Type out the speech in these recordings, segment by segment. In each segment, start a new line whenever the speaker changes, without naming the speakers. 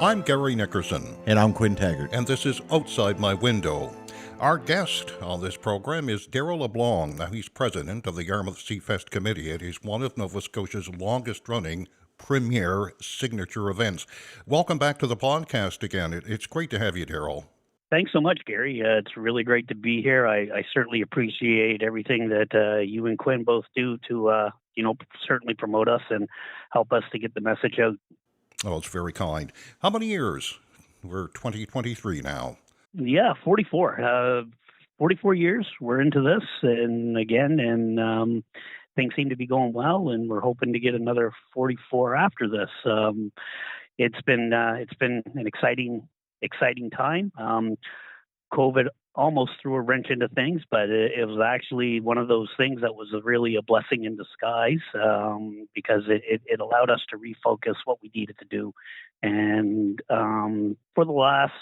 I'm Gary Nickerson,
And I'm Quinn Taggart.
and this is Outside My Window. Our guest on this program is Darryl LeBlanc. Now, he's president of the Yarmouth Seafest Committee. It is one of Nova Scotia's longest-running premier signature events. Welcome back to the podcast again. It's great to have you, Darryl.
Thanks so much, Gary. It's really great to be here. I certainly appreciate everything that you and Quinn both do to, certainly promote us and help us to get the message out.
Oh, it's very kind. How many years? We're 2023 now.
Yeah, 44. 44 years we're into this, and things seem to be going well, and we're hoping to get another 44 after this. It's been an exciting time. COVID almost threw a wrench into things, but it was actually one of those things that was really a blessing in disguise, because it allowed us to refocus what we needed to do. And for the last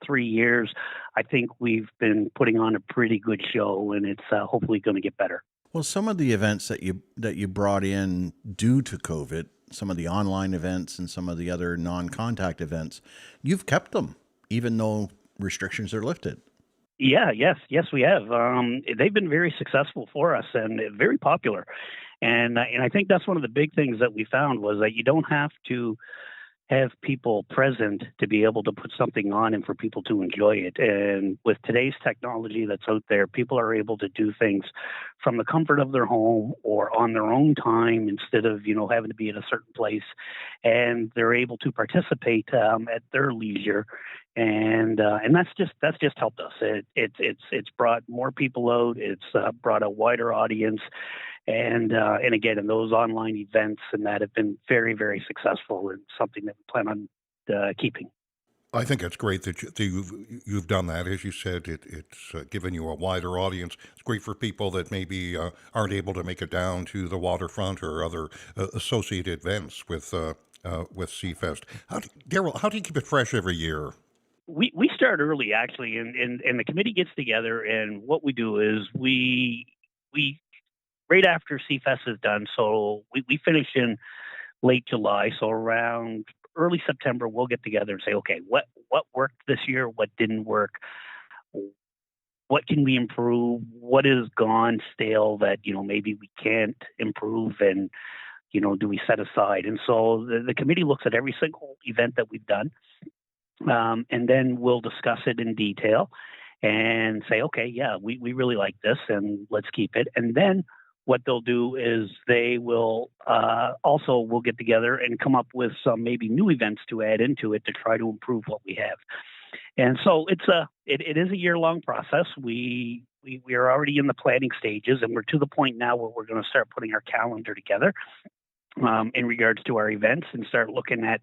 3 years, I think we've been putting on a pretty good show, and it's hopefully going to get better.
Well, some of the events that you brought in due to COVID, some of the online events and some of the other non-contact events, you've kept them, even though restrictions are lifted.
Yeah, yes, we have. They've been very successful for us and very popular. And I think that's one of the big things that we found was that you don't have to have people present to be able to put something on and for people to enjoy it. And with today's technology that's out there, people are able to do things from the comfort of their home or on their own time instead of, having to be at a certain place. And they're able to participate at their leisure. And that's just helped us. It's brought more people out. It's brought a wider audience. And again, in those online events and that have been very, very successful and something that we plan on keeping.
I think it's great that you've done that. As you said, it's given you a wider audience. It's great for people that maybe aren't able to make it down to the waterfront or other associated events with Seafest. Darryl, how do you keep it fresh every year?
We start early, actually, and the committee gets together, and what we do is we right after Seafest is done, so we finish in late July, so around early September, we'll get together and say, okay, what worked this year, what didn't work, what can we improve, what is gone stale that, maybe we can't improve, and, do we set aside? And so the committee looks at every single event that we've done, and then we'll discuss it in detail and say, okay, yeah, we really like this and let's keep it. And then what they'll do is they will we'll get together and come up with some maybe new events to add into it to try to improve what we have. And so it is a year-long process. We are already in the planning stages, and we're to the point now where we're going to start putting our calendar together in regards to our events and start looking at,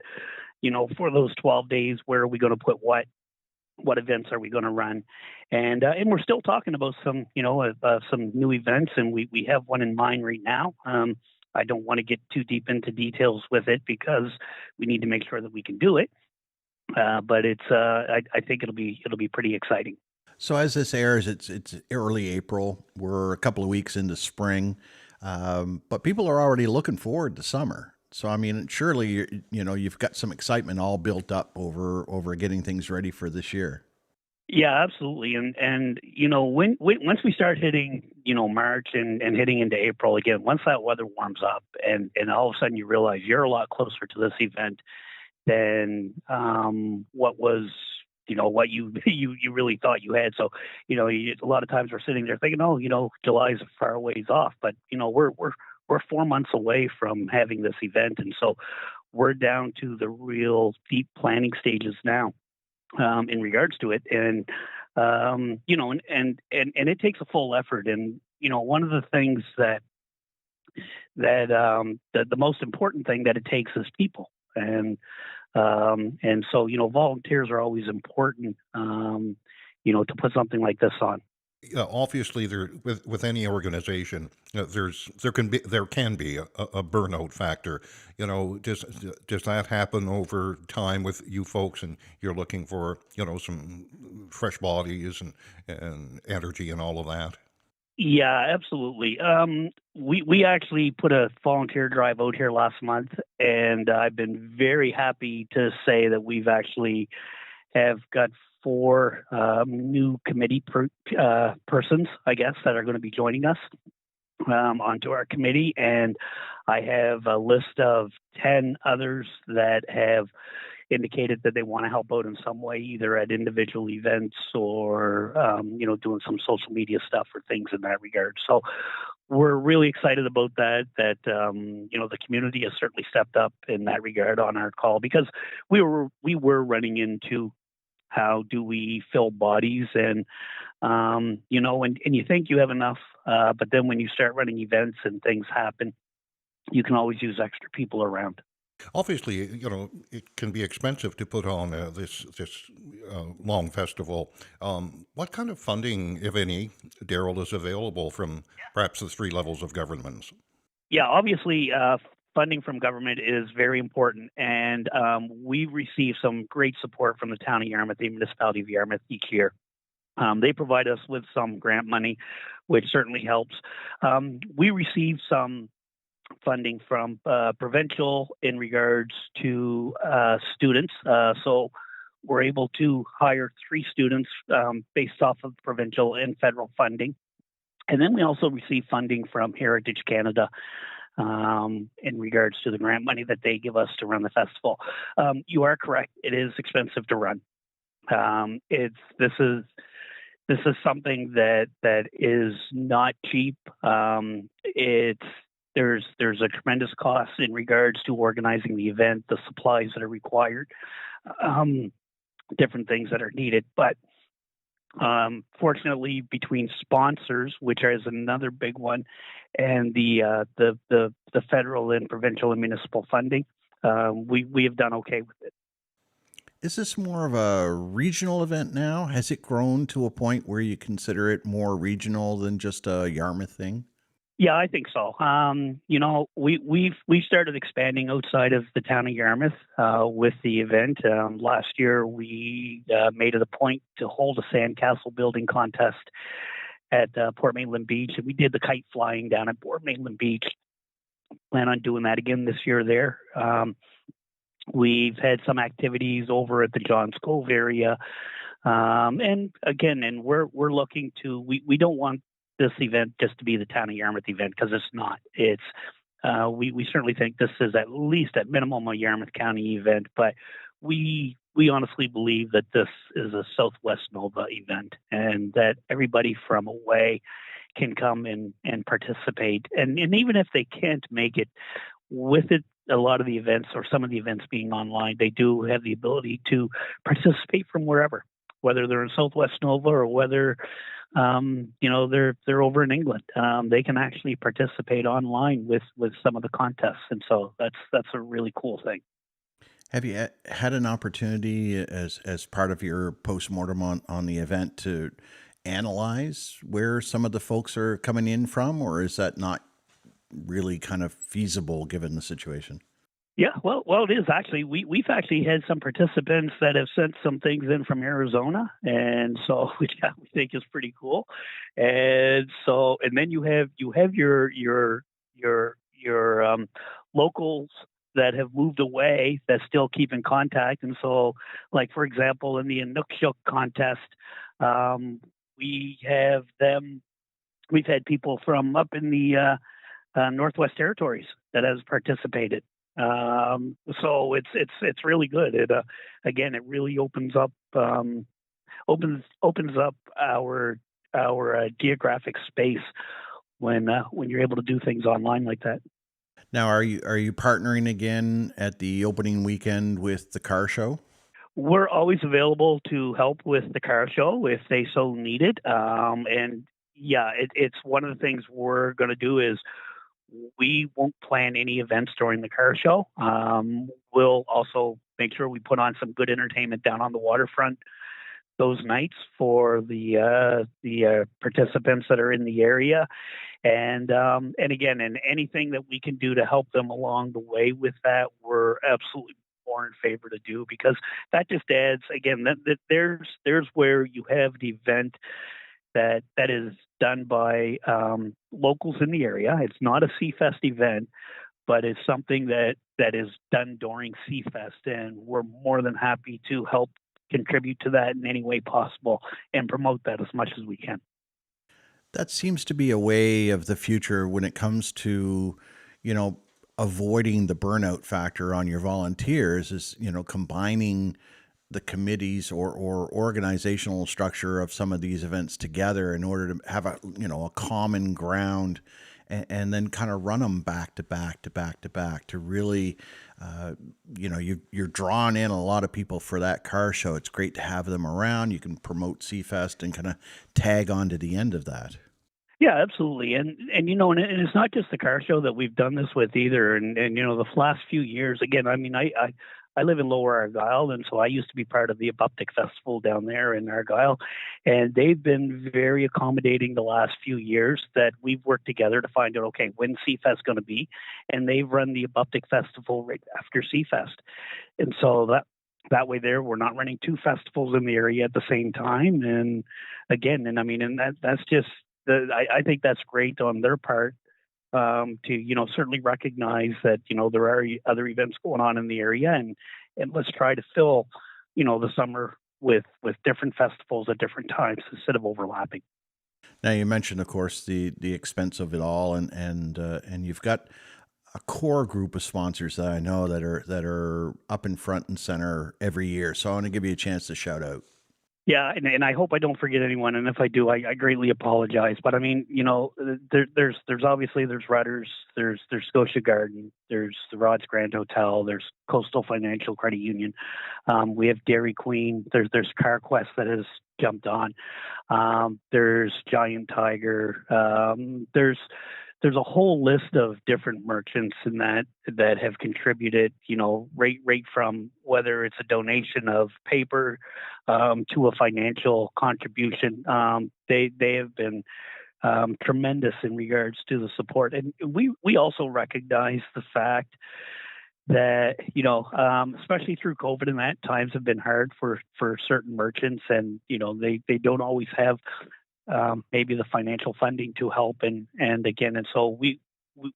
for those 12 days, where are we going to put what events are we going to run? And we're still talking about some new events, and we have one in mind right now. I don't want to get too deep into details with it because we need to make sure that we can do it. But I think it'll be pretty exciting.
So as this airs, it's early April. We're a couple of weeks into spring, but people are already looking forward to summer. So, I mean, surely, you've got some excitement all built up over getting things ready for this year.
Yeah, absolutely. And once we start hitting, March and hitting into April again, once that weather warms up and all of a sudden you realize you're a lot closer to this event than what was, what you really thought you had. So, a lot of times we're sitting there thinking, July's a far ways off, but, we're 4 months away from having this event. And so we're down to the real deep planning stages now in regards to it. And, and it takes a full effort. And, one of the things that the most important thing that it takes is people. And so, volunteers are always important, to put something like this on.
Obviously, there with any organization, there can be a burnout factor. Does that happen over time with you folks, and you're looking for some fresh bodies and energy and all of that?
Yeah, absolutely. We actually put a volunteer drive out here last month, and I've been very happy to say that we've actually have got four new persons, I guess, that are going to be joining us onto our committee, and I have a list of 10 others that have indicated that they want to help out in some way, either at individual events or doing some social media stuff or things in that regard. So we're really excited about that. The community has certainly stepped up in that regard on our call, because we were running into how do we fill bodies, and you think you have enough, but then when you start running events and things happen, you can always use extra people around.
Obviously, it can be expensive to put on this long festival. What kind of funding, if any, Daryl, is available from perhaps the three levels of governments?
Yeah, obviously, funding from government is very important, and we receive some great support from the town of Yarmouth, the municipality of Yarmouth, each year. They provide us with some grant money, which certainly helps. We receive some funding from provincial in regards to students. So we're able to hire three students based off of provincial and federal funding. And then we also receive funding from Heritage Canada in regards to the grant money that they give us to run the festival. You are correct; it is expensive to run. It's this is something that is not cheap. It's there's a tremendous cost in regards to organizing the event, the supplies that are required, um, different things that are needed. But fortunately, between sponsors, which is another big one, and the federal and provincial and municipal funding, we have done okay with it.
Is this more of a regional event now? Has it grown to a point where you consider it more regional than just a Yarmouth thing?
Yeah, I think so. We started expanding outside of the town of Yarmouth with the event. Last year, we made it a point to hold a sandcastle building contest at Port Maitland Beach, and we did the kite flying down at Port Maitland Beach. Plan on doing that again this year there. We've had some activities over at the Johns Cove area, and again, we're looking to we don't want this event just to be the town of Yarmouth event, because it's not. It's we certainly think this is at least at minimum a Yarmouth County event, but we honestly believe that this is a Southwest Nova event, and that everybody from away can come and participate. And even if they can't make it, with it, a lot of the events or some of the events being online, they do have the ability to participate from wherever, whether they're in Southwest Nova or whether they're over in England. They can actually participate online with some of the contests, and so that's a really cool thing.
Have you had an opportunity as part of your postmortem on the event to analyze where some of the folks are coming in from, or is that not really kind of feasible given the situation?
Yeah, well, it is actually. We've actually had some participants that have sent some things in from Arizona, and so which we think is pretty cool. And then you have your locals that have moved away that still keep in contact. And so, like for example, in the Inukshuk contest, um, we have them. We've had people from up in the Northwest Territories that has participated. So it's really good. It again, it really opens up our geographic space when you're able to do things online like that.
Now, are you partnering again at the opening weekend with the car show?
We're always available to help with the car show if they so need it. And yeah, it's one of the things we're going to do is we won't plan any events during the car show. We'll also make sure we put on some good entertainment down on the waterfront those nights for the participants that are in the area, and again, and anything that we can do to help them along the way with that, we're absolutely more in favor to do, because that just adds again that there's where you have the event that is done by locals in the area. It's not a Seafest event, but it's something that is done during Seafest, and we're more than happy to help contribute to that in any way possible and promote that as much as we can.
That seems to be a way of the future when it comes to, you know, avoiding the burnout factor on your volunteers is, combining the committees or organizational structure of some of these events together in order to have a common ground and then kind of run them back to back to back to back to really, you're drawing in a lot of people for that car show. It's great to have them around. You can promote Seafest and kind of tag on to the end of that.
Yeah, absolutely, and it's not just the car show that we've done this with either. And the last few years, again, I mean, I live in Lower Argyle, and so I used to be part of the Abuptic Festival down there in Argyle, and they've been very accommodating the last few years that we've worked together to find out, okay, when's Seafest going to be, and they've run the Abuptic Festival right after Seafest, and so that way there we're not running two festivals in the area at the same time, and again, that's just. I think that's great on their part to certainly recognize that there are other events going on in the area, and let's try to fill the summer with different festivals at different times instead of overlapping.
Now you mentioned, of course, the expense of it all, and you've got a core group of sponsors that I know that are up in front and center every year. So I want to give you a chance to shout out.
Yeah, and I hope I don't forget anyone. And if I do, I greatly apologize. But I mean, there's obviously Rudders, there's Scotia Garden, there's the Rods Grand Hotel, there's Coastal Financial Credit Union, we have Dairy Queen, there's CarQuest that has jumped on, there's Giant Tiger, there's a whole list of different merchants in that have contributed, right from whether it's a donation of paper to a financial contribution. They have been tremendous in regards to the support. And we also recognize the fact that, especially through COVID and that, times have been hard for certain merchants, and, they don't always have maybe the financial funding to help, and so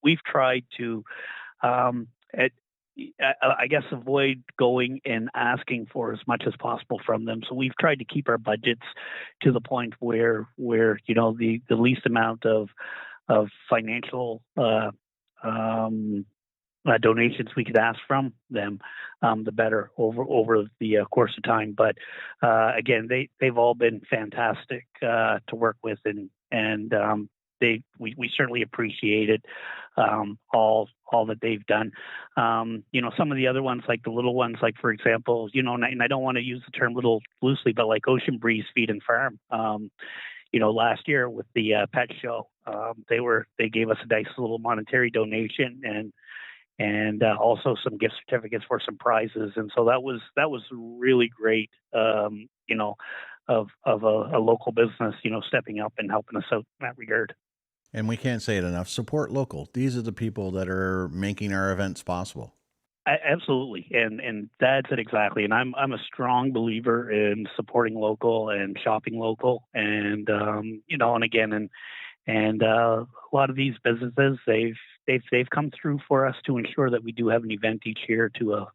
we've tried to I guess avoid going and asking for as much as possible from them. So we've tried to keep our budgets to the point where the least amount of financial donations we could ask from them, the better over the course of time. But again, they've all been fantastic to work with, and we certainly appreciated all that they've done. Some of the other ones, like the little ones, like for example, and I don't want to use the term little loosely, but like Ocean Breeze Feed and Farm. Last year with the pet show, they gave us a nice little monetary donation and also some gift certificates for some prizes, and so that was really great. Of a local business, stepping up and helping us out in that regard.
And we can't say it enough. Support local. These are the people that are making our events possible.
Absolutely, and that's it exactly. And I'm a strong believer in supporting local and shopping local, and and again, and a lot of these businesses they've come through for us to ensure that we do have an event each year to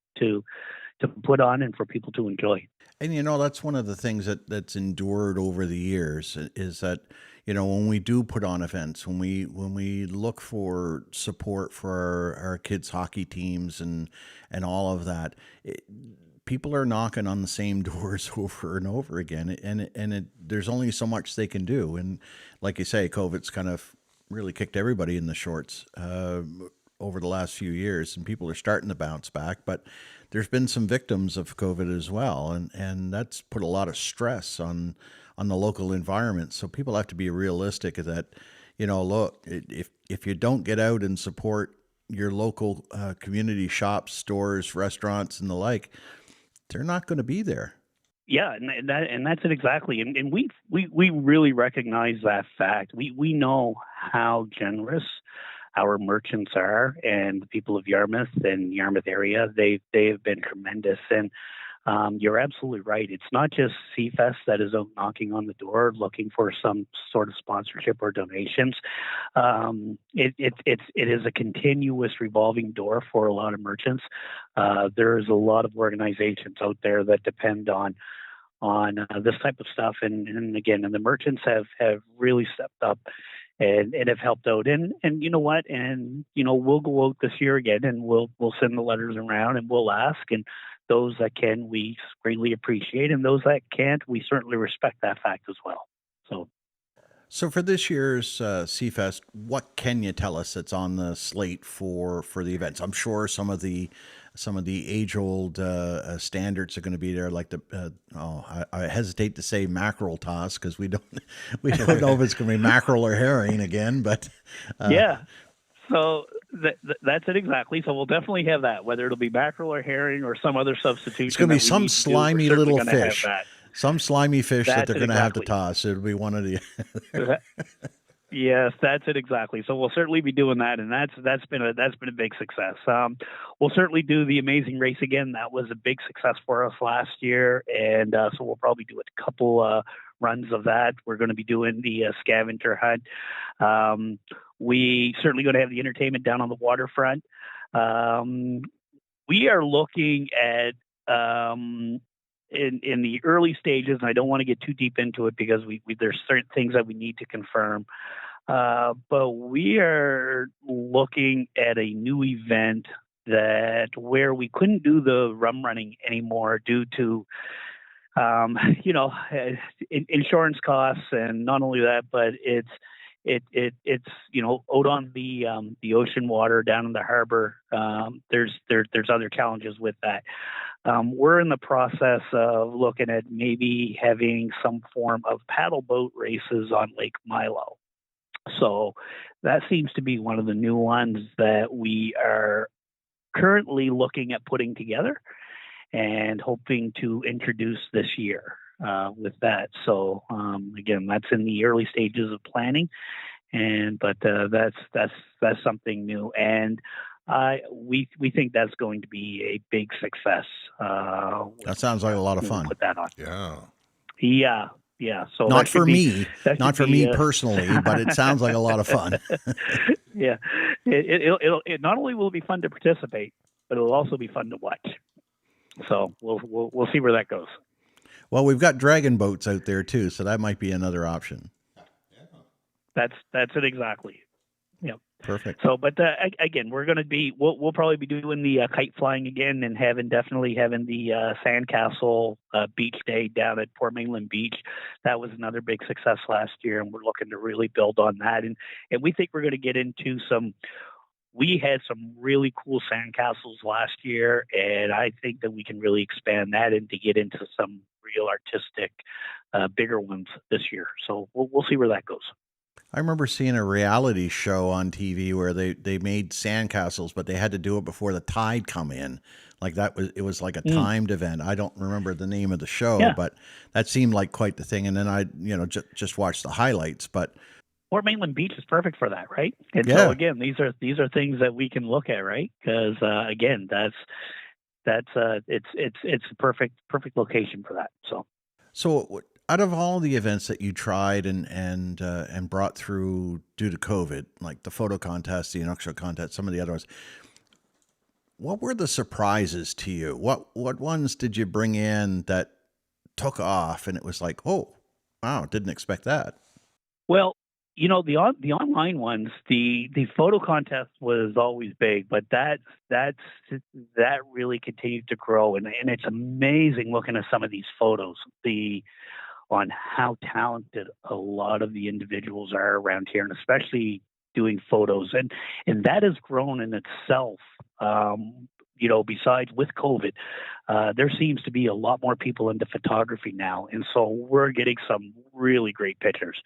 put on and for people to enjoy.
And that's one of the things that's endured over the years is that when we do put on events, when we look for support for our kids' hockey teams and all of that, people are knocking on the same doors over and over again, and there's only so much they can do. And like you say, COVID's kind of really kicked everybody in the shorts over the last few years, and people are starting to bounce back, but there's been some victims of COVID as well, and that's put a lot of stress on the local environment. So people have to be realistic that, look, if you don't get out and support your local community shops, stores, restaurants, and the like, they're not going to be there.
Yeah, and that's it exactly. And we really recognize that fact. We know how generous our merchants are, and the people of Yarmouth and Yarmouth area. They have been tremendous, and You're absolutely right. It's not just Seafest that is out knocking on the door looking for some sort of sponsorship or donations. It is a continuous revolving door for a lot of merchants. There's a lot of organizations out there that depend on this type of stuff, and again, and the merchants have really stepped up and have helped out. And you know what? And we'll go out this year again, and we'll send the letters around, and we'll ask. And those that can, we greatly appreciate, and those that can't, we certainly respect that fact as well.
So for this year's Seafest, what can you tell us that's on the slate for the events? I'm sure some of the age old standards are going to be there, like I hesitate to say mackerel toss because we don't know if it's going to be mackerel or herring again, but
yeah. So that's it exactly. So we'll definitely have that, whether it'll be mackerel or herring or some other substitution.
It's going to be some slimy little fish. Some slimy fish that they're going to have to toss. It'll be one of the.
Yes, that's it exactly. So we'll certainly be doing that, and that's been a big success. We'll certainly do the amazing race again. That was a big success for us last year, and so we'll probably do a couple runs of that. We're going to be doing the scavenger hunt. We certainly going to have the entertainment down on the waterfront. We are looking at. In the early stages, and I don't want to get too deep into it because there's certain things that we need to confirm. But we are looking at a new event where we couldn't do the rum running anymore due to insurance costs, and not only that, but it's out on the ocean water down in the harbor. There's other challenges with that. We're in the process of looking at maybe having some form of paddle boat races on Lake Milo. So that seems to be one of the new ones that we are currently looking at putting together and hoping to introduce this year with that. So again, that's in the early stages of planning, but that's something new, and we think that's going to be a big success.
That sounds like a lot of fun.
Put that on. Yeah. So
not for me personally, but it sounds like a lot of fun.
Yeah, it not only will it be fun to participate, but it'll also be fun to watch. So we'll see where that goes.
Well, we've got dragon boats out there too, so that might be another option.
That's it exactly. Yep.
Perfect.
So, but again, we'll probably be doing the kite flying again, and definitely having the sandcastle beach day down at Port Mainland Beach. That was another big success last year, and we're looking to really build on that. And we think we're going to get into we had some really cool sandcastles last year, and I think that we can really expand that and to get into some real artistic, bigger ones this year. So we'll see where that goes.
I remember seeing a reality show on TV where they made sandcastles, but they had to do it before the tide come in. It was like a timed event. I don't remember the name of the show, but that seemed like quite the thing. And then I, just watched the highlights, but
Port Mainland Beach is perfect for that, right? And so again, these are things that we can look at, right? Because again, it's a perfect location for that.
So out of all the events that you tried and brought through due to COVID, like the photo contest, the inaugural contest, some of the other ones, what were the surprises to you? What ones did you bring in that took off and it was like, oh, wow, didn't expect that?
Well, the online ones, the photo contest was always big, but that really continued to grow, and it's amazing looking at some of these photos, on how talented a lot of the individuals are around here, and especially doing photos, and that has grown in itself. Besides with COVID, there seems to be a lot more people into photography now, and so we're getting some really great pictures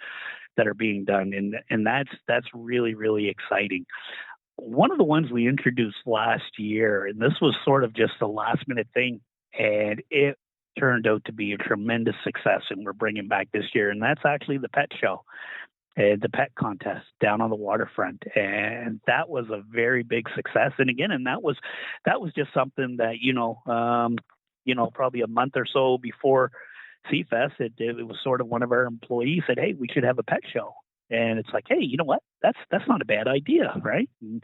that are being done, and that's really, really exciting. One of the ones we introduced last year, and this was sort of just a last minute thing, and it turned out to be a tremendous success, and we're bringing back this year, and that's actually the pet show, the pet contest down on the waterfront, and that was a very big success. And again, that was just something that probably a month or so before Seafest, it was sort of one of our employees said, "Hey, we should have a pet show." And it's like, hey, you know what? That's not a bad idea, right? And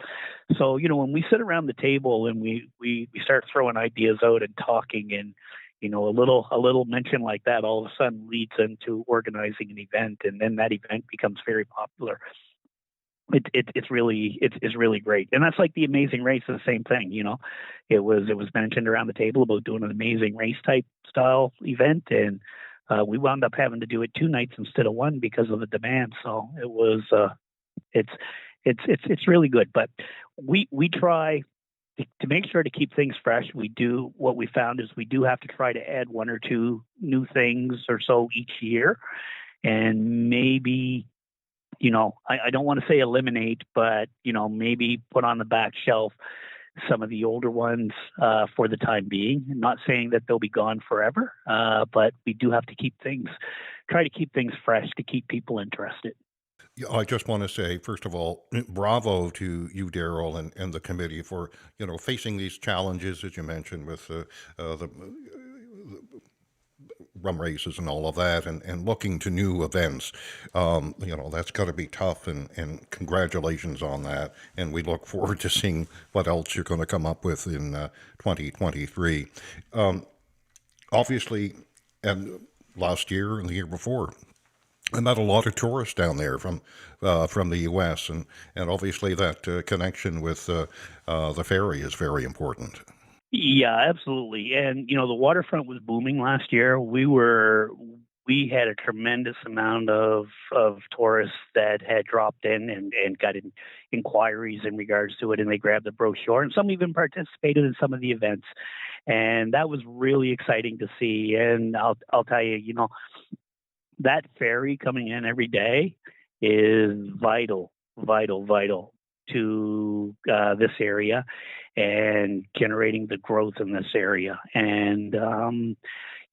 so, when we sit around the table and we start throwing ideas out and talking, and a little mention like that all of a sudden leads into organizing an event, and then that event becomes very popular. It's really great, and that's like the Amazing Race is the same thing. It was mentioned around the table about doing an Amazing Race type style event, and we wound up having to do it 2 nights instead of 1 because of the demand. So it was it's really good, but we try to make sure to keep things fresh. What we found is we do have to try to add 1 or 2 new things or so each year, and maybe I don't want to say eliminate, but maybe put on the back shelf some of the older ones for the time being. I'm not saying that they'll be gone forever, but we do have to try to keep things fresh to keep people interested.
Yeah, I just want to say, first of all, bravo to you, Darryl, and the committee for facing these challenges, as you mentioned, with the rum races and all of that, and looking to new events. That's got to be tough, and congratulations on that. And we look forward to seeing what else you're going to come up with in 2023. Obviously, and last year and the year before, I met a lot of tourists down there from the U.S., and obviously that connection with the ferry is very important.
Yeah, absolutely. And the waterfront was booming last year. We had a tremendous amount of tourists that had dropped in and got inquiries in regards to it, and they grabbed the brochure, and some even participated in some of the events, and that was really exciting to see. And I'll tell you, that ferry coming in every day is vital, vital, vital to this area and generating the growth in this area. And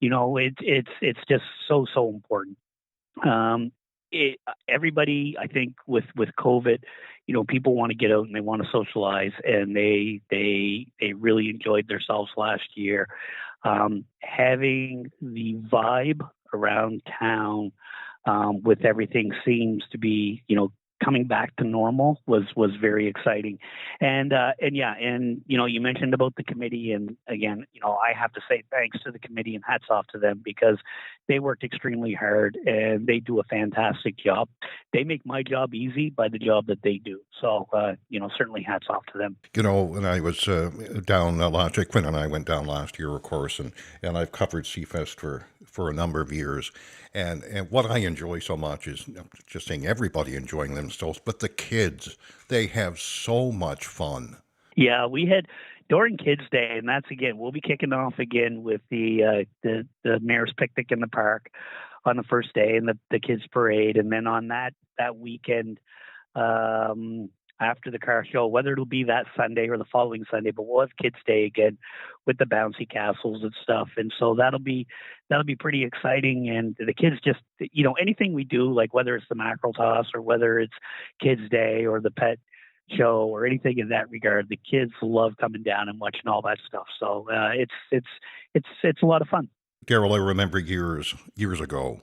it's just so important. Everybody, I think, with COVID, people want to get out and they want to socialize, and they really enjoyed themselves last year. Having the vibe around town with everything seems to be, coming back to normal was very exciting. And yeah, and you mentioned about the committee, and again, I have to say thanks to the committee and hats off to them, because they worked extremely hard and they do a fantastic job. They make my job easy by the job that they do. So certainly hats off to them.
When I was down last year, Quinn and I went down last year, of course, and I've covered Seafest for a number of years. And what I enjoy so much is just seeing everybody enjoying themselves, but the kids, they have so much fun.
Yeah, we had during Kids Day, and that's again, we'll be kicking off again with the mayor's picnic in the park on the first day, and the kids parade, and then on that weekend, after the car show, whether it'll be that Sunday or the following Sunday, but we'll have Kids Day again with the bouncy castles and stuff. And so that'll be pretty exciting. And the kids just, anything we do, like whether it's the mackerel toss or whether it's Kids Day or the pet show or anything in that regard, the kids love coming down and watching all that stuff. So it's a lot of fun.
Darryl, I remember years ago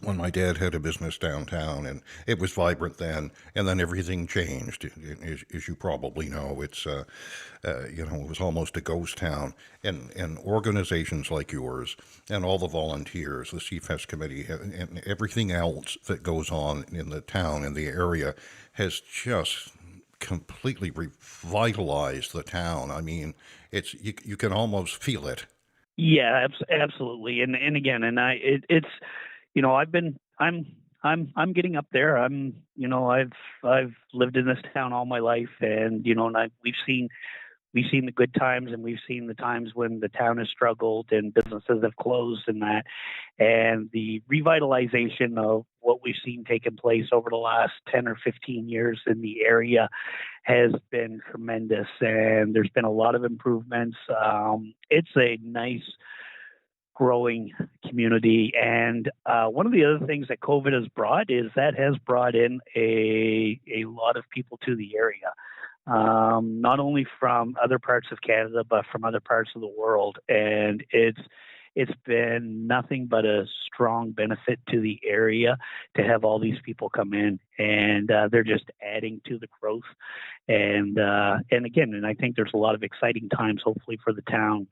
when my dad had a business downtown, and it was vibrant then, and then everything changed. As you probably know, it's it was almost a ghost town, and organizations like yours and all the volunteers, the Seafest Committee, and everything else that goes on in the town and the area has just completely revitalized the town. I mean, it's you can almost feel it.
Yeah, absolutely. And again, it's I'm getting up there. I've lived in this town all my life, and we've seen the good times, and we've seen the times when the town has struggled and businesses have closed and that. And the revitalization of what we've seen taking place over the last 10 or 15 years in the area has been tremendous. And there's been a lot of improvements. It's a nice, growing community. And one of the other things that COVID has brought is that has brought in a lot of people to the area. not only from other parts of Canada, but from other parts of the world. And it's been nothing but a strong benefit to the area to have all these people come in, and they're just adding to the growth. And again, and I think there's a lot of exciting times, hopefully, for the town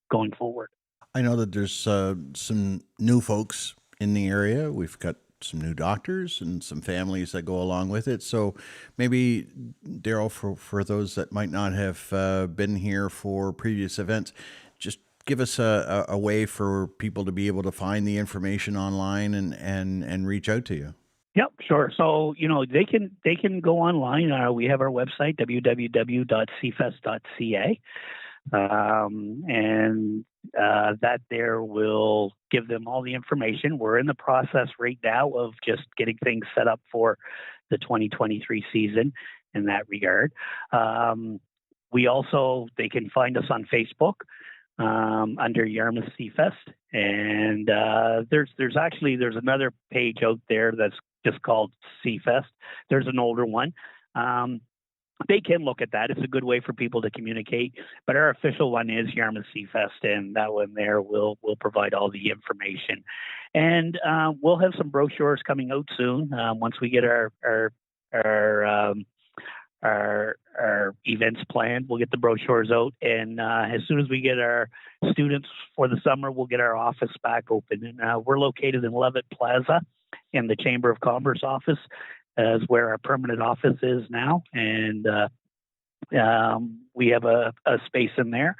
going forward.
I know that there's some new folks in the area. We've got some new doctors and some families that go along with it. So maybe, Darryl, for those that might not have been here for previous events, just give us a way for people to be able to find the information online and reach out to you.
Yep, sure. So they can go online. We have our website www.seafest.ca, and that there will give them all the information. We're in the process right now of just getting things set up for the 2023 season in that regard. They can find us on Facebook under Yarmouth Seafest, and there's another page out there that's just called Seafest. There's an older one. They can look at that. It's a good way for people to communicate. But our official one is Yarmouth Seafest, and that one there will provide all the information. And we'll have some brochures coming out soon once we get our events planned. We'll get the brochures out, and as soon as we get our students for the summer, we'll get our office back open. And we're located in Levitt Plaza, in the Chamber of Commerce office, is where our permanent office is now, and we have a space in there,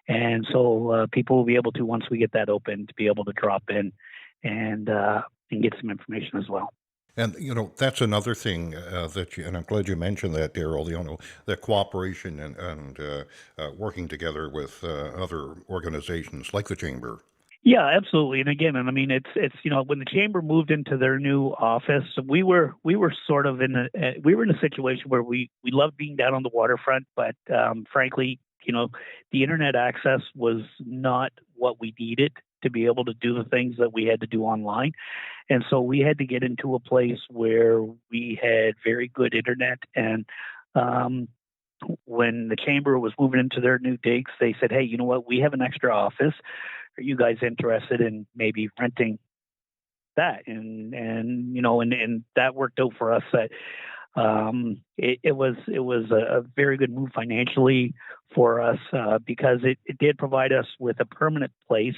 and so people will be able to, once we get that open, to be able to drop in and get some information as well.
And that's another thing and I'm glad you mentioned that, Darryl. The cooperation and working together with other organizations like the Chamber.
Yeah, absolutely. And again, I mean, it's when the Chamber moved into their new office, we were sort of in a situation where we loved being down on the waterfront, but frankly, the internet access was not what we needed to be able to do the things that we had to do online. And so we had to get into a place where we had very good internet. And when the Chamber was moving into their new digs, they said, hey, you know what? We have an extra office. Are you guys interested in maybe renting that? And that worked out for us. That it was a very good move financially for us because it did provide us with a permanent place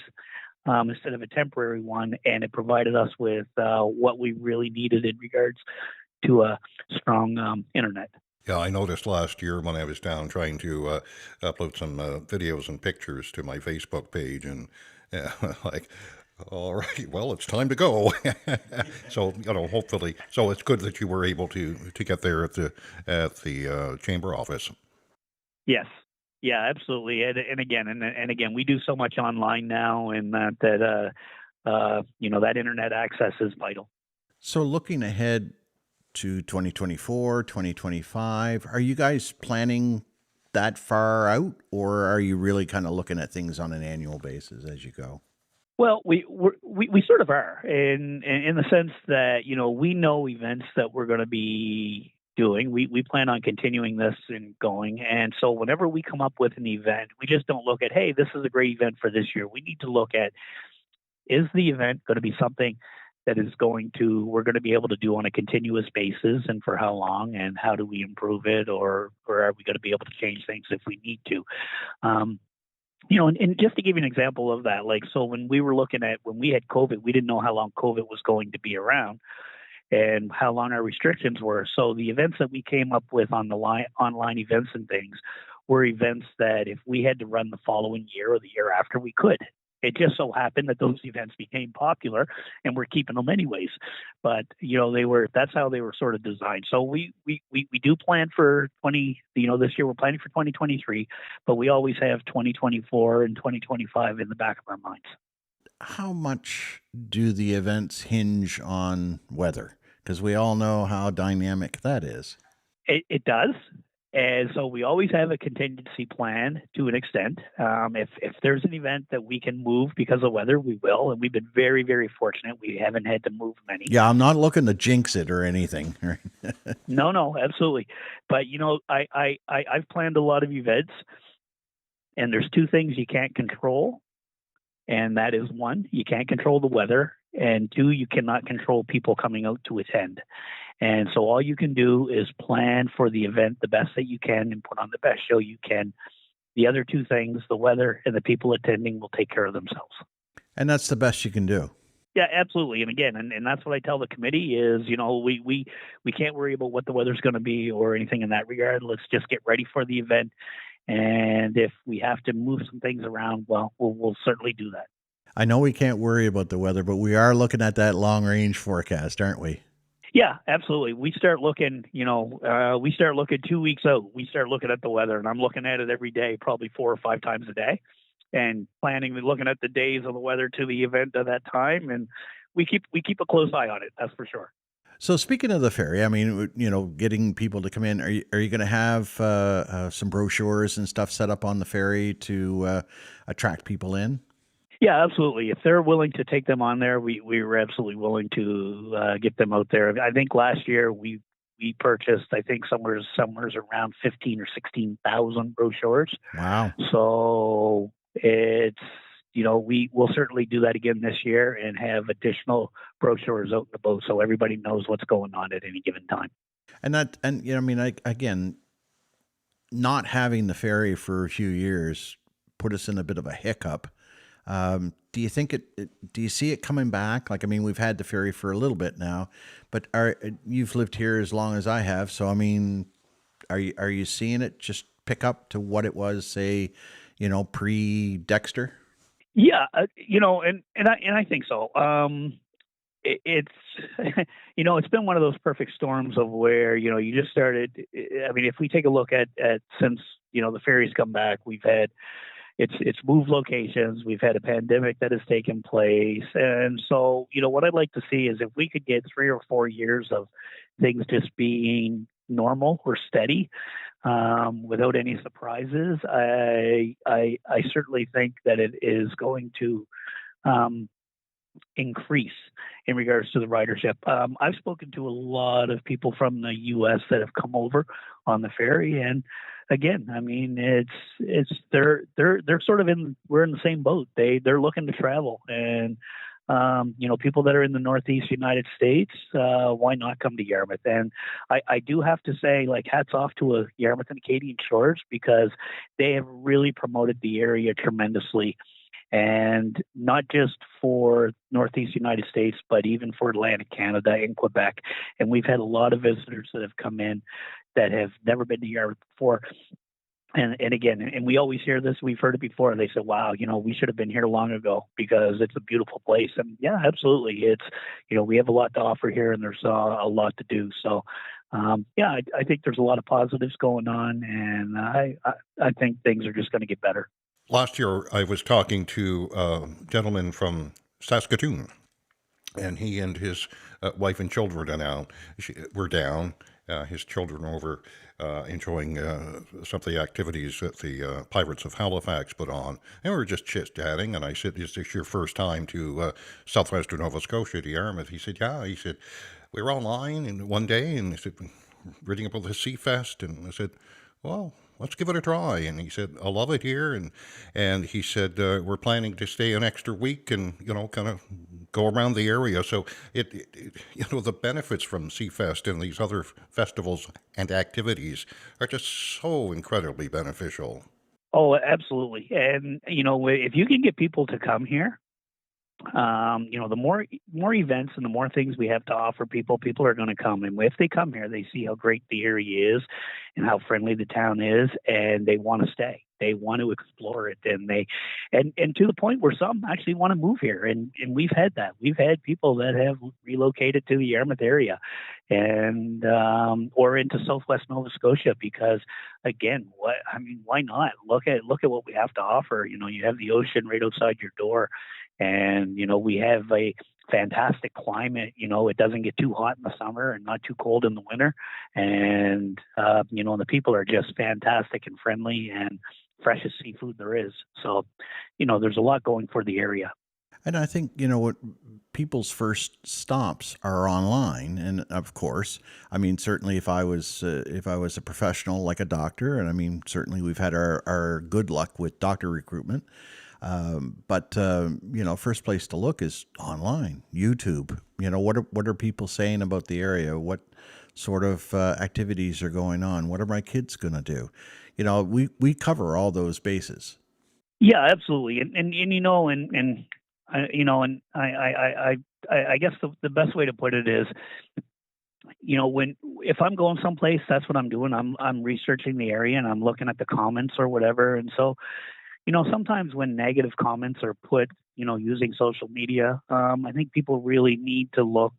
instead of a temporary one, and it provided us with what we really needed in regards to a strong internet.
Yeah, I noticed last year when I was down trying to upload some videos and pictures to my Facebook page, and like, all right, well, it's time to go. So hopefully, so it's good that you were able to get there at the Chamber office.
Yes, yeah, absolutely, and again, we do so much online now, and that internet access is vital.
So looking ahead to 2024, 2025, are you guys planning that far out, or are you really kind of looking at things on an annual basis as you go?
Well, we sort of are in the sense that we know events that we're going to be doing. We plan on continuing this and going, and so whenever we come up with an event, we just don't look at, hey, this is a great event for this year. We need to look at, is the event going to be something that we're going to be able to do on a continuous basis, and for how long, and how do we improve it, or are we going to be able to change things if we need to? And just to give you an example of that, so when we had COVID, we didn't know how long COVID was going to be around and how long our restrictions were. So the events that we came up with on the online events and things were events that if we had to run the following year or the year after, we could. It just so happened that those events became popular, and we're keeping them anyways. But that's how they were sort of designed. So we do plan for this year we're planning for 2023, but we always have 2024 and 2025 in the back of our minds.
How much do the events hinge on weather? Because we all know how dynamic that is.
It does. And so we always have a contingency plan to an extent. If there's an event that we can move because of weather, we will. And we've been very, very fortunate. We haven't had to move many.
Yeah, I'm not looking to jinx it or anything.
No, no, absolutely. But I've planned a lot of events, and there's two things you can't control, and that is one, you can't control the weather, and two, you cannot control people coming out to attend. And so all you can do is plan for the event the best that you can and put on the best show you can. The other two things, the weather and the people attending, will take care of themselves.
And that's the best you can do.
Yeah, absolutely. And again, and that's what I tell the committee is, we can't worry about what the weather's going to be or anything in that regard. Let's just get ready for the event. And if we have to move some things around, well, we'll certainly do that.
I know we can't worry about the weather, but we are looking at that long range forecast, aren't we?
Yeah, absolutely. We start looking, 2 weeks out. We start looking at the weather, and I'm looking at it every day, probably 4 or 5 times a day, and looking at the days of the weather to the event at that time. And we keep a close eye on it. That's for sure.
So speaking of the ferry, I mean, getting people to come in, are you going to have some brochures and stuff set up on the ferry to attract people in?
Yeah, absolutely. If they're willing to take them on there, we were absolutely willing to get them out there. I think last year we purchased, I think somewhere's around 15 or 16,000 brochures.
Wow.
So it's, we will certainly do that again this year and have additional brochures out in the boat so everybody knows what's going on at any given time.
Again, not having the ferry for a few years put us in a bit of a hiccup. Do you think do you see it coming back? Like, I mean, we've had the ferry for a little bit now, but you've lived here as long as I have. So, I mean, are you seeing it just pick up to what it was, say, pre-Dexter?
Yeah. I think so. It's, it's been one of those perfect storms of where, you just started. I mean, if we take a look at since, the ferry's come back, we've had, it's moved locations. We've had a pandemic that has taken place. And so, what I'd like to see is if we could get 3 or 4 years of things just being normal or steady, without any surprises, I certainly think that it is going to increase in regards to the ridership. I've spoken to a lot of people from the U.S. that have come over on the ferry, and again, I mean, they're sort of we're in the same boat. They're looking to travel, and people that are in the Northeast United States, why not come to Yarmouth? And I do have to say, like, hats off to Yarmouth and Acadian Shores, because they have really promoted the area tremendously. And not just for Northeast United States, but even for Atlantic Canada and Quebec. And we've had a lot of visitors that have come in that have never been to Yarmouth before. And again, and we always hear this, we've heard it before. They say, wow, we should have been here long ago because it's a beautiful place. And yeah, absolutely. It's, we have a lot to offer here, and there's a lot to do. So, I think there's a lot of positives going on, and I think things are just going to get better.
Last year, I was talking to a gentleman from Saskatoon, and he and his wife and children were down. His children were enjoying some of the activities that the Pirates of Halifax put on. And we were just chit-chatting, and I said, is this your first time to southwestern Nova Scotia, to Yarmouth? He said, yeah. He said, we were online and one day, and he said, reading about the Seafest, and I said, well, let's give it a try. And he said, I love it here. And he said, we're planning to stay an extra week and, kind of go around the area. So the benefits from Seafest and these other festivals and activities are just so incredibly beneficial.
Oh, absolutely. And, if you can get people to come here, the more events and the more things we have to offer people are going to come. And if they come here, they see how great the area is and how friendly the town is, and they want to stay. They want to explore it, and and to the point where some actually want to move here. And we've had that. We've had people that have relocated to the Yarmouth area, and or into Southwest Nova Scotia, because again, why not? Look at what we have to offer. You have the ocean right outside your door. And, we have a fantastic climate. It doesn't get too hot in the summer and not too cold in the winter. And, the people are just fantastic and friendly and freshest seafood there is. So, there's a lot going for the area.
And I think, what people's first stops are online. And of course, I mean, certainly if I was a professional like a doctor, and I mean, certainly we've had our good luck with doctor recruitment. But first place to look is online, YouTube. What are people saying about the area? What sort of activities are going on? What are my kids going to do? We cover all those bases.
Yeah, absolutely. I guess the best way to put it is, if I'm going someplace, that's what I'm doing. I'm researching the area and I'm looking at the comments or whatever. And so, sometimes when negative comments are put, using social media, I think people really need to look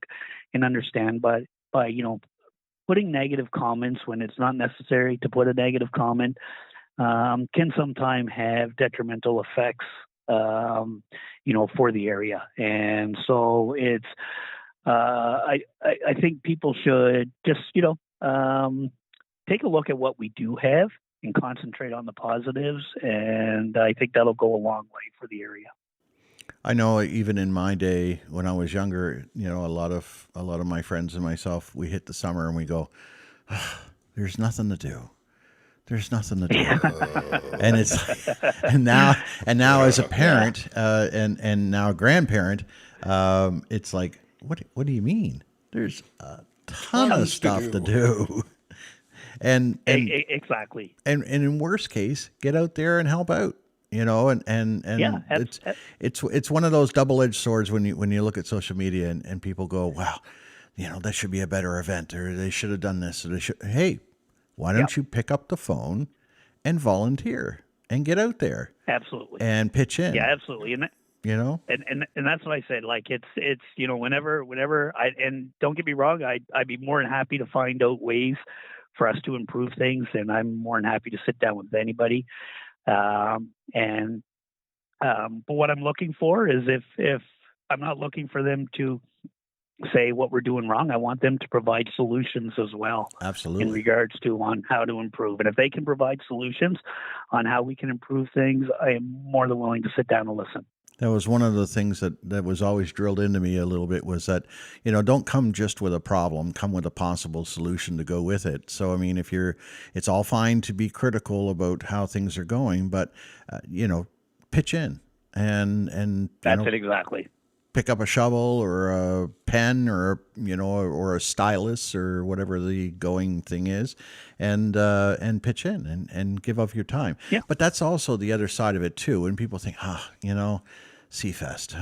and understand by putting negative comments when it's not necessary to put a negative comment can sometimes have detrimental effects, for the area. And so it's, I think people should just, take a look at what we do have and concentrate on the positives. And I think that'll go a long way for the area.
I know even in my day when I was younger, a lot of my friends and myself, we hit the summer and we go, there's nothing to do. There's nothing to do. And it's and now as a parent and now a grandparent, it's like, what do you mean? There's a ton of stuff to do. And
exactly.
And in worst case, get out there and help out. And
yeah,
it's one of those double-edged swords when you look at social media and people go, wow, that should be a better event, or they should have done this, or they should. Hey, why don't you pick up the phone and volunteer and get out there?
Absolutely.
And pitch in.
Yeah, absolutely. And that's what I said. Like it's whenever and don't get me wrong, I'd be more than happy to find out ways for us to improve things, and I'm more than happy to sit down with anybody. But what I'm looking for is if I'm not looking for them to say what we're doing wrong, I want them to provide solutions as well.
Absolutely.
In regards to on how to improve. And if they can provide solutions on how we can improve things, I am more than willing to sit down and listen.
That was one of the things that was always drilled into me a little bit, was that, don't come just with a problem, come with a possible solution to go with it. So, I mean, it's all fine to be critical about how things are going, but, pitch in and
that's it exactly.
Pick up a shovel or a pen or or a stylus or whatever the going thing is, and pitch in and give of your time.
Yeah.
But that's also the other side of it too. When people think, Seafest,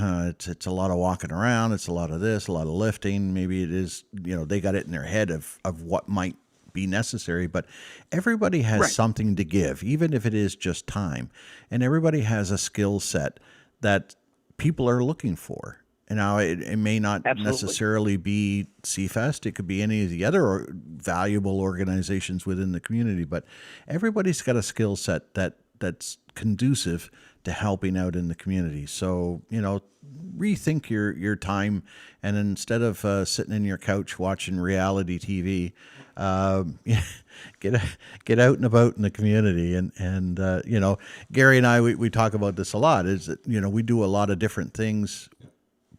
it's a lot of walking around, it's a lot of this, a lot of lifting. Maybe it is, they got it in their head of what might be necessary, but everybody has something to give, even if it is just time, and everybody has a skill set that people are looking for. And now it may not necessarily be Seafest. It could be any of the other valuable organizations within the community, but everybody's got a skill set that's conducive to helping out in the community. So, rethink your time, and instead of sitting in your couch watching reality TV, get out and about in the community. And Gary and I, we talk about this a lot, is that, we do a lot of different things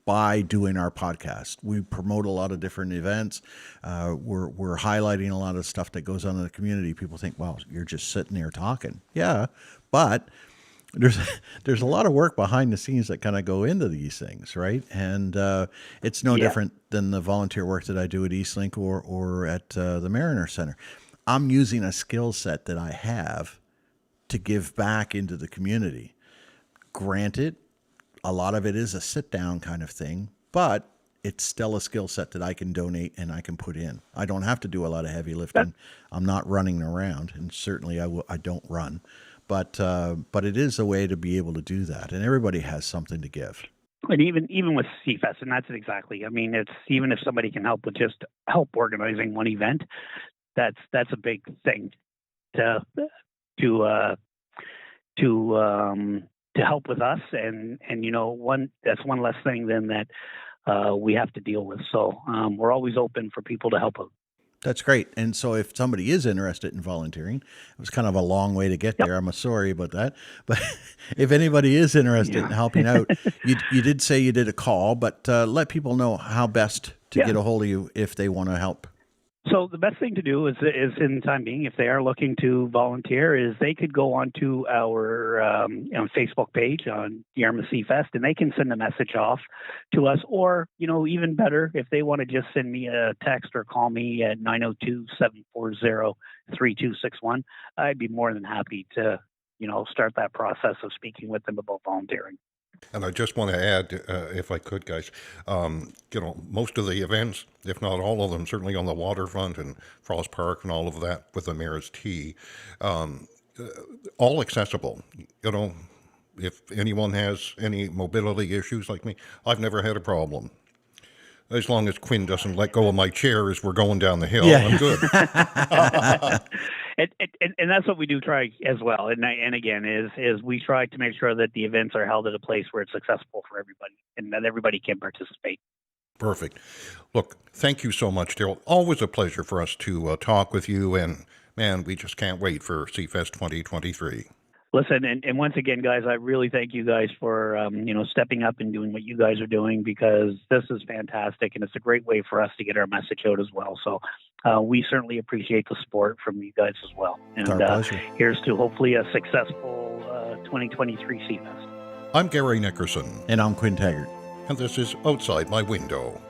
by doing our podcast. We promote a lot of different events. We're highlighting a lot of stuff that goes on in the community. People think, well, you're just sitting there talking. Yeah, but there's a lot of work behind the scenes that kind of go into these things, right? And it's no different than the volunteer work that I do at Eastlink or at the Mariner Center. I'm using a skill set that I have to give back into the community. Granted, a lot of it is a sit-down kind of thing, but it's still a skill set that I can donate and I can put in. I don't have to do a lot of heavy lifting. I'm not running around, and certainly I don't run. But it is a way to be able to do that, and everybody has something to give.
And even with Seafest, and that's it exactly. I mean, it's even if somebody can help with just help organizing one event, that's a big thing to help with us, and that's one less thing than that we have to deal with. So we're always open for people to help out.
That's great. And so if somebody is interested in volunteering, it was kind of a long way to get there. I'm sorry about that. But if anybody is interested in helping out, you did say you did a call, but let people know how best to get a hold of you if they want to help.
So the best thing to do is in the time being, if they are looking to volunteer, is they could go onto our Facebook page on Yarmouth Seafest, and they can send a message off to us. Or, even better, if they want to just send me a text or call me at 902-740-3261, I'd be more than happy to, start that process of speaking with them about volunteering.
And I just want to add, if I could, guys, most of the events, if not all of them, certainly on the waterfront and Frost Park and all of that with the Mayor's Tea, all accessible. If anyone has any mobility issues like me, I've never had a problem. As long as Quinn doesn't let go of my chair as we're going down the hill, I'm good.
And that's what we do try as well. And again, is we try to make sure that the events are held at a place where it's accessible for everybody and that everybody can participate.
Perfect. Look, thank you so much, Darryl. Always a pleasure for us to talk with you. And, man, we just can't wait for Seafest 2023.
Listen, and once again, guys, I really thank you guys for, stepping up and doing what you guys are doing, because this is fantastic, and it's a great way for us to get our message out as well. So we certainly appreciate the support from you guys as well. And
our pleasure.
Here's to hopefully a successful 2023 Seafest.
I'm Gary Nickerson.
And I'm Quinn Taggart.
And this is Outside My Window.